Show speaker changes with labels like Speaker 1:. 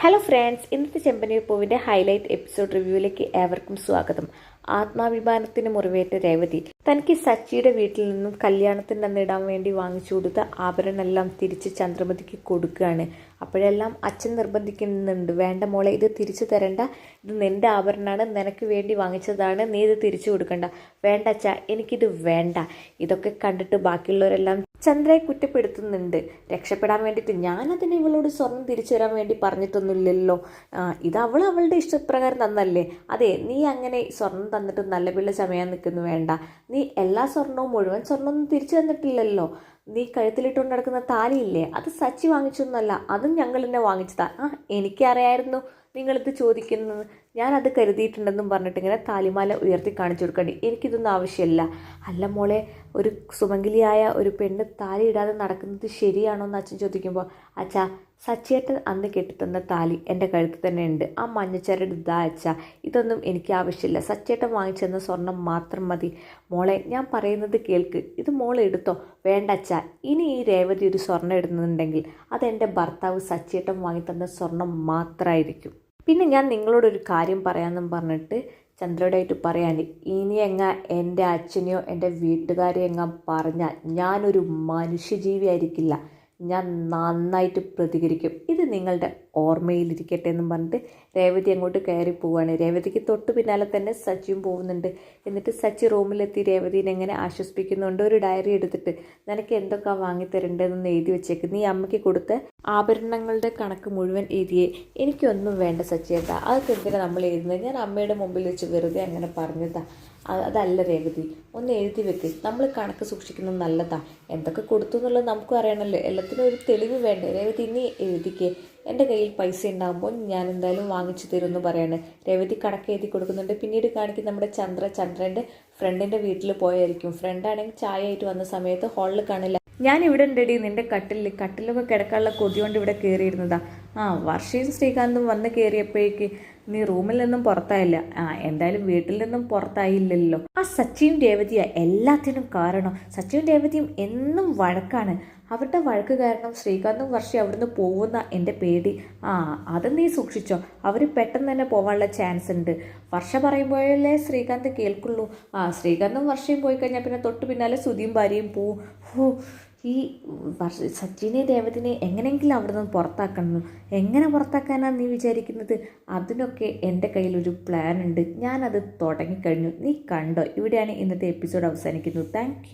Speaker 1: Hello friends, ഇന്നത്തെ ചെമ്പനീർ പൂവിൻ്റെ highlight episode റിവ്യൂവിലേക്ക് ഏവർക്കും സ്വാഗതം. ആത്മാഭിമാനത്തിന് മുറിവേറ്റ രേവതി തനിക്ക് സച്ചിയുടെ വീട്ടിൽ നിന്നും കല്യാണത്തിൻ്റെ അന്ന് ഇടാൻ വേണ്ടി വാങ്ങിച്ചു കൊടുത്ത ആഭരണമെല്ലാം തിരിച്ച് ചന്ദ്രമതിക്ക് കൊടുക്കുകയാണ്. അപ്പോഴെല്ലാം അച്ഛൻ നിർബന്ധിക്കുന്നുണ്ട്, വേണ്ട മോളെ, ഇത് തിരിച്ചു തരണ്ട, ഇത് നിൻ്റെ ആഭരണമാണ്, നിനക്ക് വേണ്ടി വാങ്ങിച്ചതാണ്, നീ ഇത് തിരിച്ചു കൊടുക്കണ്ട. വേണ്ട അച്ഛാ, എനിക്കിത് വേണ്ട. ഇതൊക്കെ കണ്ടിട്ട് ബാക്കിയുള്ളവരെല്ലാം ചന്ദ്രയെ കുറ്റപ്പെടുത്തുന്നുണ്ട്. രക്ഷപ്പെടാൻ വേണ്ടിയിട്ട് ഞാനതിന് ഇവളോട് സ്വർണം തിരിച്ചു തരാൻ വേണ്ടി പറഞ്ഞിട്ടൊന്നുമില്ലല്ലോ, ഇത് അവളുടെ ഇഷ്ടപ്രകാരം തന്നല്ലേ. അതെ, നീ അങ്ങനെ സ്വർണം തന്നിട്ട് നല്ല പിള്ള ചമയാൻ നിൽക്കുന്നു, വേണ്ട. നീ എല്ലാ സ്വർണവും മുഴുവൻ സ്വർണ്ണമൊന്നും തിരിച്ചു തന്നിട്ടില്ലല്ലോ. നീ കഴുത്തിലിട്ടുകൊണ്ട് നടക്കുന്ന താലിയില്ലേ, അത് സച്ചി വാങ്ങിച്ചൊന്നുമല്ല, അതും ഞങ്ങൾ തന്നെ വാങ്ങിച്ചതാ. എനിക്കറിയായിരുന്നു നിങ്ങളിത് ചോദിക്കുന്നത്, ഞാനത് കരുതിയിട്ടുണ്ടെന്നും പറഞ്ഞിട്ട് ഇങ്ങനെ താലിമാല ഉയർത്തി കാണിച്ചു കൊടുക്കണ്ടി. എനിക്കിതൊന്നും ആവശ്യമില്ല. അല്ല മോളെ, ഒരു സുമംഗലിയായ ഒരു പെണ്ണ് താലി ഇടാതെ നടക്കുന്നത് ശരിയാണോ എന്ന് അച്ഛൻ ചോദിക്കുമ്പോൾ, അച്ഛാ, സച്ചിയേട്ടൻ അന്ന് കെട്ടിത്തന്ന താലി എൻ്റെ കഴുത്ത് തന്നെ ഉണ്ട്, ആ മഞ്ഞച്ചരട് ഇതാ അച്ഛാ, ഇതൊന്നും എനിക്ക് ആവശ്യമില്ല, സച്ചിയേട്ടൻ വാങ്ങിച്ചെന്ന സ്വർണം മാത്രം മതി. മോളെ, ഞാൻ പറയുന്നത് കേൾക്ക്, ഇത് മോളെ എടുത്തോ. വേണ്ട അച്ഛാ, ഇനി ഈ രേവതി ഒരു സ്വർണ്ണം ഇടുന്നുണ്ടെങ്കിൽ അതെൻ്റെ ഭർത്താവ് സച്ചിയേട്ടൻ വാങ്ങിത്തന്ന സ്വർണം മാത്രമായിരിക്കും. പിന്നെ ഞാൻ നിങ്ങളോടൊരു കാര്യം പറയാമെന്നും പറഞ്ഞിട്ട് ചന്ദ്രയോടായിട്ട് പറയാൻ, ഇനി എൻ്റെ അച്ഛനെയോ എൻ്റെ വീട്ടുകാരെയോ പറഞ്ഞാൽ ഞാനൊരു മനുഷ്യജീവിയായിരിക്കില്ല, ഞാൻ നന്നായിട്ട് പ്രതികരിക്കും. ഇത് നിങ്ങളുടെ ഓർമ്മയിലിരിക്കട്ടെ എന്നും പറഞ്ഞിട്ട് രേവതി അങ്ങോട്ട് കയറി പോവുകയാണ്. രേവതിക്ക് തൊട്ട് പിന്നാലെ തന്നെ സച്ചിയും പോകുന്നുണ്ട്. എന്നിട്ട് സച്ചി റൂമിലെത്തി രേവതിനെ എങ്ങനെ ആശ്വസിപ്പിക്കുന്നുണ്ട്. ഒരു ഡയറി എടുത്തിട്ട് നിനക്ക് എന്തൊക്കെ വാങ്ങിത്തരേണ്ടതെന്ന് എഴുതി വെച്ചേക്ക്, നീ അമ്മയ്ക്ക് കൊടുത്ത ആഭരണങ്ങളുടെ കണക്ക് മുഴുവൻ എഴുതിയേ. എനിക്കൊന്നും വേണ്ട സച്ചിയേട്ടാ, അതൊക്കെ എന്തിനാണ് നമ്മൾ എഴുതുന്നത്, ഞാൻ അമ്മയുടെ മുമ്പിൽ വെച്ച് വെറുതെ അങ്ങനെ പറഞ്ഞതാ. അതല്ല രേവതി, ഒന്ന് എഴുതി വെക്ക്, നമ്മൾ കണക്ക് സൂക്ഷിക്കുന്നത് നല്ലതാ. എന്തൊക്കെ കൊടുത്തു എന്നുള്ളത് നമുക്കും അറിയണമല്ലോ, എല്ലാത്തിനും ഒരു തെളിവ് വേണ്ടേ. രേവതി, ഇനി എഴുതിക്കേ, എൻ്റെ കയ്യിൽ പൈസ ഉണ്ടാകുമ്പോൾ ഞാൻ എന്തായാലും വാങ്ങിച്ചു തരുമെന്ന് പറയാണ്. രേവതി കണക്ക് എഴുതി കൊടുക്കുന്നുണ്ട്. പിന്നീട് കാണിക്കും നമ്മുടെ ചന്ദ്രൻ്റെ ഫ്രണ്ടിൻ്റെ വീട്ടിൽ പോയായിരിക്കും. ഫ്രണ്ടാണെങ്കിൽ ചായ ആയിട്ട് വന്ന സമയത്ത് ഹാളിൽ കാണില്ല. ഞാൻ ഇവിടെ ഉണ്ടടി നിൻ്റെ കട്ടിലൊക്കെ കിടക്കാനുള്ള കൊതി കൊണ്ട് ഇവിടെ കയറിയിരുന്നതാ. വർഷയും ശ്രീകാന്തും വന്ന് കയറിയപ്പോഴേക്ക് നീ റൂമിൽ നിന്നും പുറത്തായില്ല. എന്തായാലും വീട്ടിൽ നിന്നും പുറത്തായില്ലല്ലോ. സച്ചിയും രേവതിയാ എല്ലാത്തിനും കാരണം. സച്ചിയും രേവതിയും എന്നും വഴക്കാണ്. അവരുടെ വഴക്ക് കാരണം ശ്രീകാന്തും വർഷയും അവിടുന്ന് പോകുന്ന എൻ്റെ പേടി. അത് നീ സൂക്ഷിച്ചോ, അവർ പെട്ടെന്ന് തന്നെ പോകാനുള്ള ചാൻസ് ഉണ്ട്. വർഷ പറയുമ്പോഴല്ലേ ശ്രീകാന്ത് കേൾക്കുള്ളൂ. ശ്രീകാന്തും വർഷയും പോയി കഴിഞ്ഞാൽ പിന്നെ തൊട്ട് പിന്നാലെ സുധിയും ഭാര്യയും പോവും. ഈ സച്ചിനെ രേവതിനെ എങ്ങനെയെങ്കിലും അവിടെ നിന്ന് പുറത്താക്കണം. എങ്ങനെ പുറത്താക്കാനാണ് നീ വിചാരിക്കുന്നത്? അതിനൊക്കെ എൻ്റെ കയ്യിലൊരു പ്ലാൻ ഉണ്ട്, ഞാനത് തുടങ്ങിക്കഴിഞ്ഞു, നീ കണ്ടോ. ഇവിടെയാണ് ഇന്നത്തെ എപ്പിസോഡ് അവസാനിക്കുന്നത്. താങ്ക്